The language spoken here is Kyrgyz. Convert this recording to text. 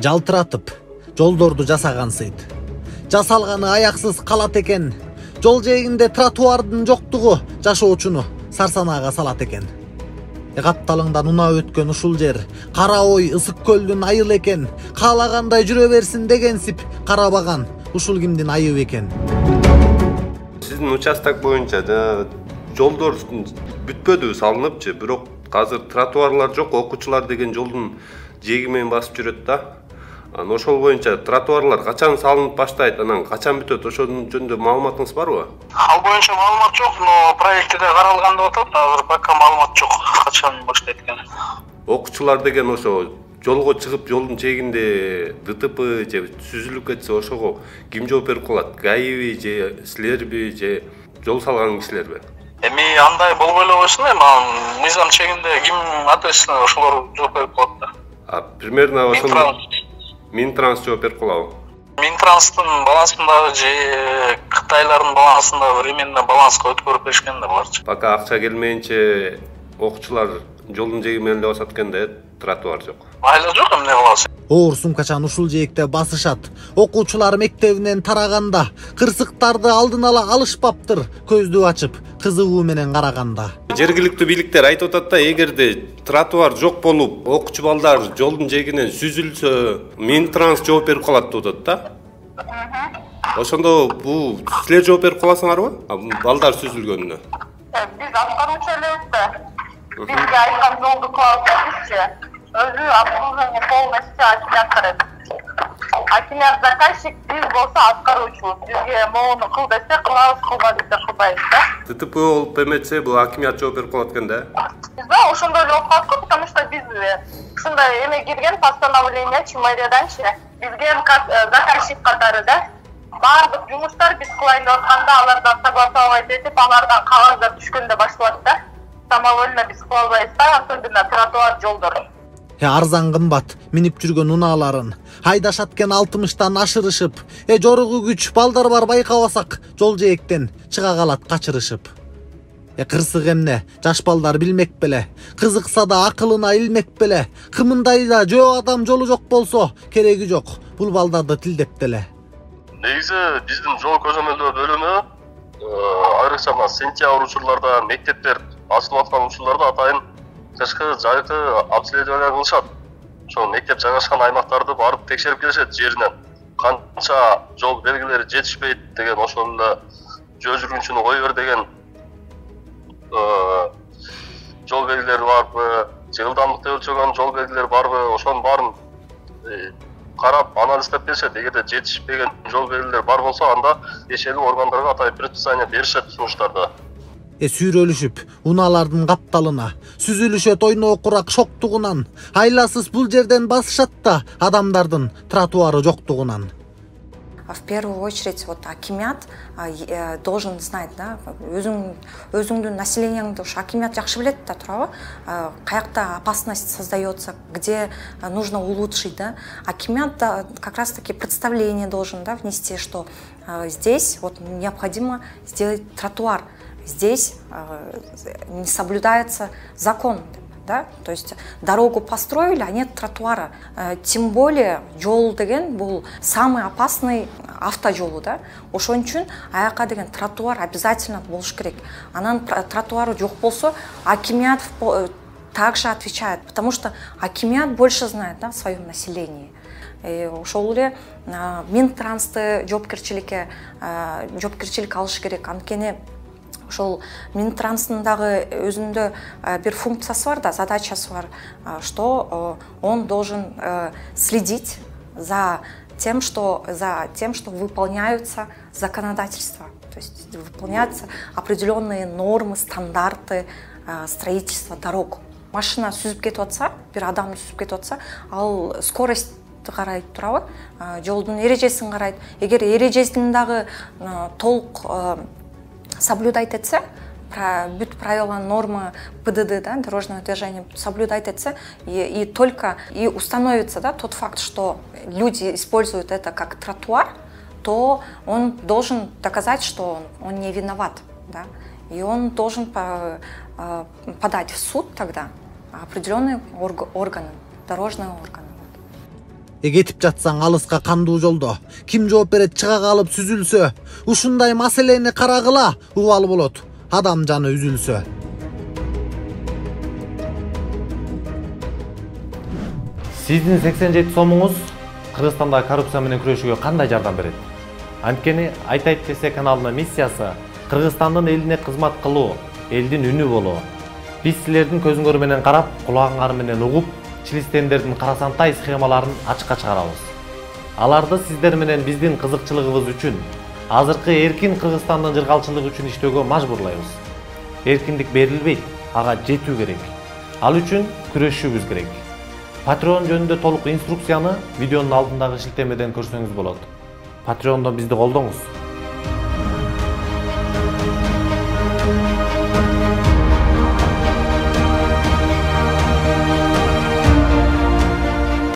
жалтыратып жолдорду жасагансыйт. Жасалганы аяксыз калат экен. Жол жээгинде тротуардын жоктугу жашоочуну сарсанаага салат экен. Капталыңдан унап өткөн ушул жер Кара ой ысык көлдүн айыл экен. Каалагандай жүрө берсин дегенсип карабаган ушул кимдин айыбы экен. Сиздин участок боюнча жолдор бүтпөдү салыныпчы, бирок азыр тротуарлар жок, окуучулар деген жолдун жээги менен басып жүрөт да. Ошол боюнча тротуарлар качан салынып баштайт, анан качан бүтөт, ошонун жөнүндө маалыматыңыз барбы? Ал боюнча маалымат жок, но проектте каралган деп атат, азыр пока маалымат жок, качан баштайт экен. Окуучулар деген ошо жолго чыгып, жолдун чегинде ДТП же сүзүлүп кетсе, ошого ким жооп берип калат? ГАИби же силерби же жол салган кишилерби? Эми андай болбой эле койсун, эми мыйзам чегинде ким ответственный ошолор жооп берип калат да. Примерно ошондо Минтранс жооп берип калабы? Минтранстын балансындагы же Кытайлардын балансындагы временно баланска өткөрүп беришкен да буларчы. Пока акча келмейинче окуучулар жолдун жээги менен эле басат экен да, тротуар жок. Майла жок, эмне кылабыз? Оор сумкачан ушул жээкте басышат. Окуучулар мектебинен тараганда кырсыктарды алдын ала алышпаптыр, көздү ачып, кызыгуу менен караганда. Жергиликтүү бийликтер айтып атат да, эгерде тротуар жок болуп, окуучу балдар жолдун жээгинен сүзүлсө, Минтранс жооп берип калат деп атат да. Ошондо бул силер жооп берип каласыңарбы? Балдар сүзүлгөнүнө. Биз аткаруучу элебиз да. Бизге айткан жолду кылабызчы. Өзү обслуживание полностью акимат карайт. Акимат заказчик, биз болсо аткаруучубуз. Бизге могуну кыл десе кылабыз, кылба десе кылбайбыз да. ДТП болуп эметсе, бул акимат жооп берип калат экен да. Да, ошондой эле болуп калат го, потому что биз ушундай эме кирген постановлениячы мэрияданчы. Бизге заказчик катары да. Баардык жумуштар биз кылайын деп атканда алардан согласовать этип, алардан кагаздар түшкөндө башталат да. Самовольно биз кыла албайбыз да, особенно тротуар жолдор. Арзан кымбат минип жүргөн унааларын айдашат экен 60-тан ашырышып, жоругу күч балдар бар байкабасак жол жээктен чыга калат качырышып. Кырсык эмне жаш балдар билмек беле, кызыкса да акылына илмек беле, кымындайда жөө адам жолу жок болсо кереги жок, бул балдарды тилдеп деле. Негизи биздин жол көзөмөлдөө бөлүмү айрыкча мына сентябрь учурларда мектептер ачылып аткан учурларда атайын кышкы жайкы обследование кылышат. Ошол мектеп жайгашкан аймактарды барып текшерип келишет жеринен. Канча жол белгилери жетишпейт деген, ошол эле жөө жүргүнчүнү кое бер деген жол белгилери барбы, жылдамдыкты өлчөгөн жол белгилери барбы, ошонун баарын карап анализдеп беришет. Эгерде жетишпеген жол белгилери бар болсо, анда тиешелүү органдарга атайын предписание беришет сунуштарда. Сүйрөлүшүп унаалардын капталына сүзүлүшөт ойноо курак шоктугунан, айласыз бул жерден басышат да адамдардын тротуары жоктугунан. В первую очередь акимат должен знать, да, өзүңдүн населениеңди ушу акимат жакшы билет да, туурабы? Каякта опасность создается, где нужно улучшить, да? Акимат как раз таки представление должен, да, внести, что здесь необходимо сделать тротуар. Здесь не соблюдается закон, да? То есть дорогу построили, а нет тротуара. Тем более жол деген бул самый опасный автожолу, да? Ошон үчүн аяка деген тротуар обязательно болуш керек. Анан тротуары жок болсо, акимат также отвечает, потому что акимат больше знает, да, в своем населении. Ошол эле Минтрансты жоопкерчиликке алыш керек. Анткени ошол Минтранстын дагы өзүндө бир функциясы бар да, задачасы бар, что он должен следить за тем, что выполняются законодательства, то есть выполняются определенные нормы, стандарты строительства дорог. Машина сүзүп кетип атса, бир адам сүзүп кетип атса, ал скорость карайт, туурабы? Жолдун эрежесин карайт. Эгер эрежесин дагы толук соблюдать этсе, бүт правила, нормы ПДД, да, дорожного движения соблюдать этсе, и установится, да, тот факт, что люди используют это как тротуар, то он должен доказать, что он не виноват, да, и он должен подать в суд тогда определенные органы, дорожные органы. Кетип жатсаң алыска кандуу жолдо ким жооп берет чыга калып сүзүлсө, ушундай маселени карагыла убал болот, адам жаны үзүлсө. Сиздин 87 сомуңуз Кыргызстанда коррупция менен күрөшүүгө кандай жардам берет? Анткени айтайт десе каналынын миссиясы Кыргызстандын элине кызмат кылуу, элдин үнү болуу. Биз силердин көзүңөр менен карап, кулагыңар менен угуп, чилистендердин карасантай схемаларын ачыкка чыгарабыз. Аларды сиздер менен биздин кызыкчылыгыбыз үчүн, азыркы эркин Кыргызстандын жыргалчылыгы үчүн иштөөгө мажбурлайбыз. Эркиндик берилбейт, ага жетүү керек. Ал үчүн күрөшүүбүз керек. Patreon жөнүндө толук инструкцияны видеонун алдындагы шилтемеден көрсөңүз болот. Patreon'дон бизди колдоңуз.